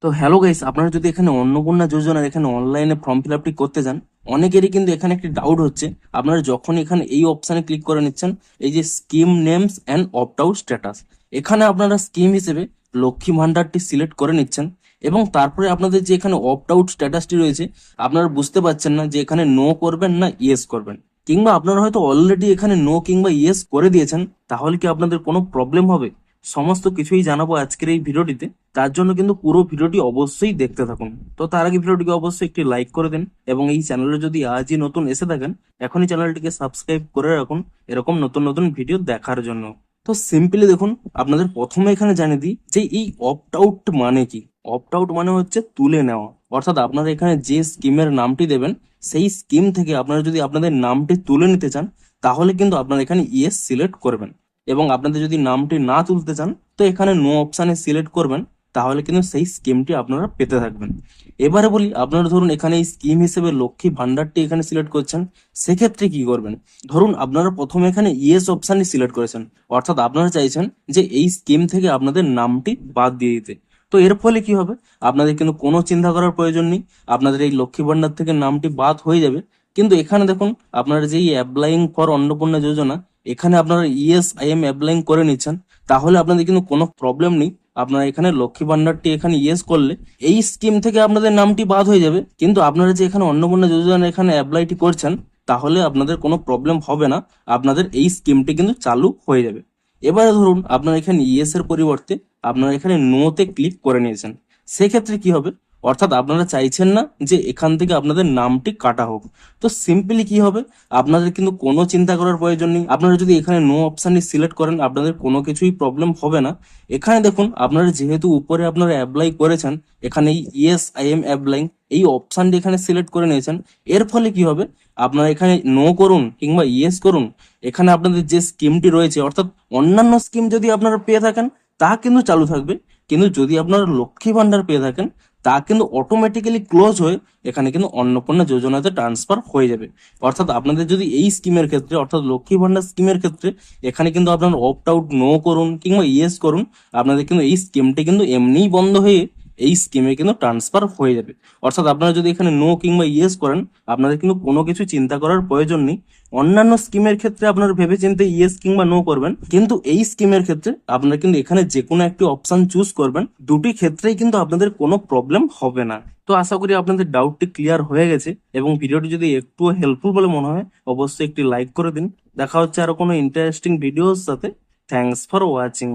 তো hello guys, আপনারা যদি এখানে অন্নপূর্ণা যোজনার এখানে অনলাইনে ফর্ম ফিল আপটি করতে চান, অনেকেরই কিন্তু এখানে একটি ডাউট হচ্ছে। আপনারা যখন এখানে এই অপশানে ক্লিক করে নিচ্ছেন, এই যে scheme names and opt out status, এখানে আপনারা স্কিম হিসেবে লক্ষ্মী ভান্ডারটি সিলেক্ট করে নিচ্ছেন এবং তারপরে আপনাদের যে এখানে অপ্ট আউট স্ট্যাটাসটি রয়েছে, আপনারা বুঝতে পারছেন না যে এখানে নো করবেন না ইয়েস করবেন, কিংবা আপনারা হয়তো অলরেডি এখানে নো কিংবা ইয়েস করে দিয়েছেন। তাহলে কি আপনাদের কোনো প্রবলেম হবে? সমস্ত কিছুই জানাবো আজকের এই ভিডিওটিতে। তার জন্য কিন্তু পুরো ভিডিওটি অবশ্যই দেখতে থাকুন। তো তার আগে ভিডিওটিকে অবশ্যই একটি লাইক করে দিন এবং এই চ্যানেলে যদি আজই নতুন এসে থাকেন, এখনই চ্যানেলটিকে সাবস্ক্রাইব করে রাখুন এরকম নতুন নতুন ভিডিও দেখার জন্য। তো সিম্পলি দেখুন, আপনাদের প্রথমে এখানে জানিয়ে দিই যে এই অপ্ট আউট মানে কি। অপ্ট আউট মানে হচ্ছে তুলে নেওয়া, অর্থাৎ আপনারা এখানে যে স্কিমের নামটি দেবেন সেই স্কিম থেকে আপনারা যদি আপনাদের নামটি তুলে নিতে চান, তাহলে কিন্তু আপনারা এখানে ইয়েস সিলেক্ট করবেন। এবং আপনাদের যদি নামটি না তুলতে চান, তো এখানে নো অপশানে সিলেক্ট করবেন। তাহলে কিন্তু সেই স্কিমটি আপনারা পেতে থাকবেন। এবারে বলি, আপনারা ধরুন এখানে এই স্কিম হিসেবে লক্ষ্মী ভান্ডারটি এখানে সিলেক্ট করছেন, সেক্ষেত্রে কি করবেন? ধরুন আপনারা প্রথমে এখানে ইয়েস অপশানটি সিলেক্ট করেছেন, অর্থাৎ আপনারা চাইছেন যে এই স্কিম থেকে আপনাদের নামটি বাদ দিয়ে দিতে। তো এর ফলে কি হবে? আপনাদের কিন্তু কোনো চিন্তা করার প্রয়োজন নেই, আপনাদের এই লক্ষ্মী ভান্ডার থেকে নামটি বাদ হয়ে যাবে। কিন্তু এখানে দেখুন, আপনারা যে অ্যাপ্লাইং ফর অন্নপূর্ণা যোজনা, এখানে আপনারা ইয়েস আই এম অ্যাপ্লাইং করে নিচ্ছেন, তাহলে আপনাদের কিন্তু কোনো প্রবলেম নেই। আপনারা এখানে লক্ষ্মী ভান্ডারটি এখানে ইয়েস করলে এই স্কিম থেকে আপনাদের নামটি বাদ হয়ে যাবে, কিন্তু আপনারা যে এখানে অন্নপূর্ণা যোজনা এখানে অ্যাপ্লাইটি করছেন, তাহলে আপনাদের কোনো প্রবলেম হবে না, আপনাদের এই স্কিমটি কিন্তু চালু হয়ে যাবে। এবারে ধরুন আপনারা এখানে ইয়েস এর পরিবর্তে আপনারা এখানে নো তে ক্লিক করে নিয়েছেন, সেক্ষেত্রে কি হবে? অর্থাৎ আপনারা চাইছেন না যে এখান থেকে আপনাদের নামটি কাটা হোক। তো সিম্পলি কি হবে? আপনাদের কিন্তু কোনো চিন্তা করার প্রয়োজন নেই। আপনারা যদি এখানে নো অপশানটি সিলেক্ট করেন, আপনাদের কোনো কিছুই প্রবলেম হবে না। এখানে দেখুন, আপনারা যেহেতু উপরে আপনারা অ্যাপ্লাই করেছেন, এখানে ইয়েস আই এম অ্যাপ্লাইং এই অপশানটি এখানে সিলেক্ট করে নিয়েছেন, এর ফলে কি হবে? আপনারা এখানে নো করুন কিংবা ইয়েস করুন, এখানে আপনাদের যে স্কিমটি রয়েছে, অর্থাৎ অন্যান্য স্কিম যদি আপনারা পেয়ে থাকেন, তা কিন্তু চালু থাকবে। কিন্তু যদি আপনারা লক্ষ্মী ভান্ডার পেয়ে থাকেন, তা কিন্তু অটোমেটিক্যালি ক্লোজ হয়ে এখানে কিন্তু অন্নপূর্ণা যোজনাতে ট্রান্সফার হয়ে যাবে। অর্থাৎ আপনাদের যদি এই স্কিমের ক্ষেত্রে, অর্থাৎ লক্ষ্মী ভান্ডার স্কিমের ক্ষেত্রে, এখানে কিন্তু আপনারা অপ্ট আউট নো করুন কিংবা ইয়েস করুন, আপনাদের কিন্তু এই স্কিমটি কিন্তু এমনিই বন্ধ হয়ে এই স্কিমে কিন্তু ট্রান্সফার হয়ে যাবে। অর্থাৎ আপনারা যদি এখানে নো কিংবা ইয়েস করেন, আপনাদের কিন্তু কোনো কিছু চিন্তা করার প্রয়োজন নেই। অন্যান্য স্কিমের ক্ষেত্রে আপনারা ভেবে চিন্তে ইয়েস কিংবা নো করবেন, কিন্তু এই স্কিমের ক্ষেত্রে আপনারা কিন্তু এখানে যে কোনো একটি অপশন চুজ করবেন, দুটি ক্ষেত্রেই কিন্তু আপনাদের কোনো প্রবলেম হবে না। তো আশা করি আপনাদের ডাউটটি ক্লিয়ার হয়ে গেছে, এবং ভিডিওটি যদি একটু হেল্পফুল বলে মনে হয়, অবশ্যই একটি লাইক করে দিন। দেখা হচ্ছে আরো কোনো ইন্টারেস্টিং ভিডিওর সাথে। Thanks for watching.